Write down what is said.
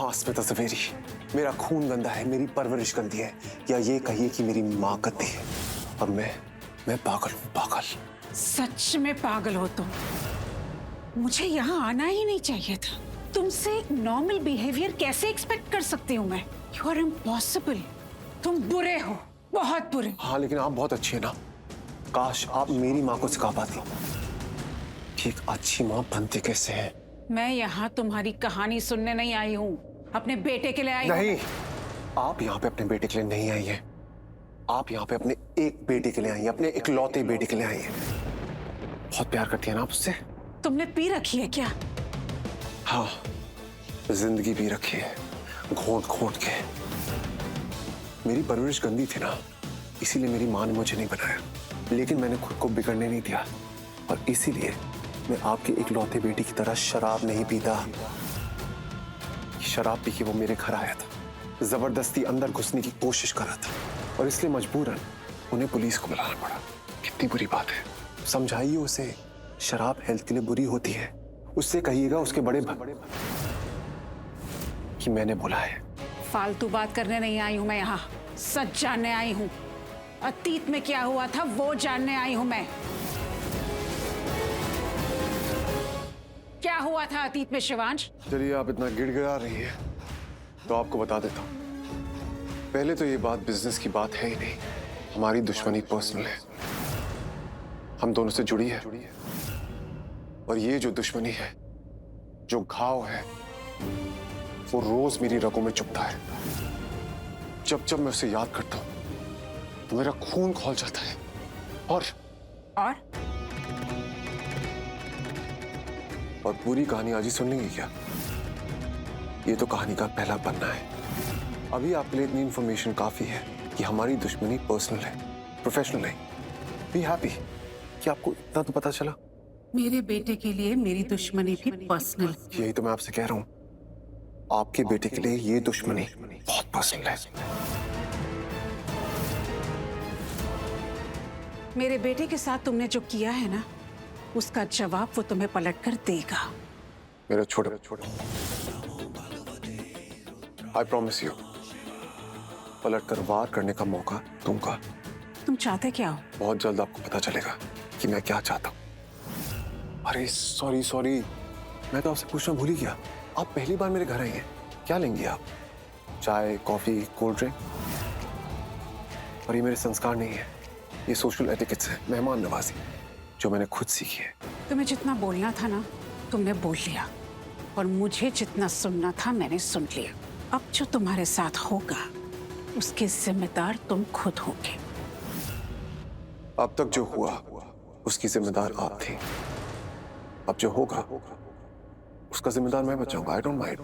हाँ स्मिता जवेरी, मेरा खून गंदा है, मेरी परवरिश गंदी है, या ये कहिए कि मेरी माँ गंदी है। और मैं पागल हूँ, पागल। सच में पागल हो तुम। मुझे यहाँ आना ही नहीं चाहिए था। तुमसे एक नॉर्मल बिहेवियर कैसे एक्सपेक्ट कर सकती हूँ मैं? You are impossible. तुम बुरे हो, बहुत बुरे। हाँ लेकिन आप बहुत अच्छी है ना। काश आप मेरी माँ को सिखा पाती कि एक अच्छी माँ बनती कैसे है। मैं यहाँ तुम्हारी कहानी सुनने नहीं आई हूँ, अपने बेटे के लिए आई हूँ। नहीं, आप यहाँ पे अपने बेटे के लिए नहीं आई हैं। आप यहाँ पे अपने एक बेटे के लिए आई हैं, अपने इकलौते बेटे के लिए आई हैं। बहुत प्यार करती है ना आप उससे। तुमने पी रखी है क्या? हाँ, जिंदगी भी रखी है, घोंट घोंट के। मेरी परवरिश गंदी थी ना, इसीलिए मेरी माँ ने मुझे नहीं बनाया, लेकिन मैंने खुद को बिगड़ने नहीं दिया। और इसीलिए मैं आपके इकलौते बेटी की तरह शराब नहीं पीता। शराब पी के वो मेरे घर आया था, जबरदस्ती अंदर घुसने की कोशिश कर रहा था, और इसलिए मजबूरन उन्हें पुलिस को बुलाना पड़ा। कितनी बुरी बात है, समझाइए उसे। शराब हेल्थ के लिए बुरी होती है। उससे कहिएगा उसके बड़े कि मैंने बोला है। फालतू बात करने नहीं आई हूँ मैं यहाँ, सच जानने आई हूँ। अतीत में क्या हुआ था वो जानने आई हूँ मैं। क्या हुआ था अतीत में शिवांश? चलिए आप इतना गिड़गिड़ा रही है तो आपको बता देता हूँ। पहले तो ये बात बिजनेस की बात है ही नहीं, हमारी दुश्मनी पर्सनल है, हम दोनों से जुड़ी है। और ये जो दुश्मनी है, जो घाव है, वो रोज मेरी रगों में चुभता है। जब जब मैं उसे याद करता हूं तो मेरा खून खौल जाता है। और पूरी कहानी आज ही सुन लेंगे क्या? ये तो कहानी का पहला पन्ना है। अभी आपके लिए इतनी इंफॉर्मेशन काफी है कि हमारी दुश्मनी पर्सनल है, प्रोफेशनल नहीं। बी हैप्पी कि आपको इतना तो पता चला। मेरे बेटे के लिए मेरी दुश्मनी भी पर्सनल। यही तो मैं आपसे कह रहा हूं, आपके बेटे के लिए ये दुश्मनी बहुत पर्सनल है। मेरे बेटे के साथ तुमने जो किया है ना, उसका जवाब वो तुम्हें पलट कर देगा। मेरा छोटे आई प्रॉमिस यू, पलट कर वार करने का मौका दूंगा। तुम चाहते क्या हो? बहुत जल्द आपको पता चलेगा कि मैं क्या चाहता हूँ। अरे सॉरी, मैं तो आपसे पूछना भूल ही गया। आप पहली बार मेरे घर आई हैं, क्या लेंगी आप? चाय, कॉफी, कोल्ड ड्रिंक? और ये मेरे संस्कार नहीं है, ये सोशल एटिकेट्स है, मेहमान नवाजी, जो मैंने खुद सीखी है। तुम्हें जितना बोलना था ना, तुमने बोल लिया, और मुझे जितना सुनना था मैंने सुन लिया। अब जो तुम्हारे साथ होगा उसके जिम्मेदार तुम खुद होगे। अब तक जो हुआ उसकी जिम्मेदार आप थी, अब जो होगा उसका जिम्मेदार मैं बचाऊंगा। I don't mind.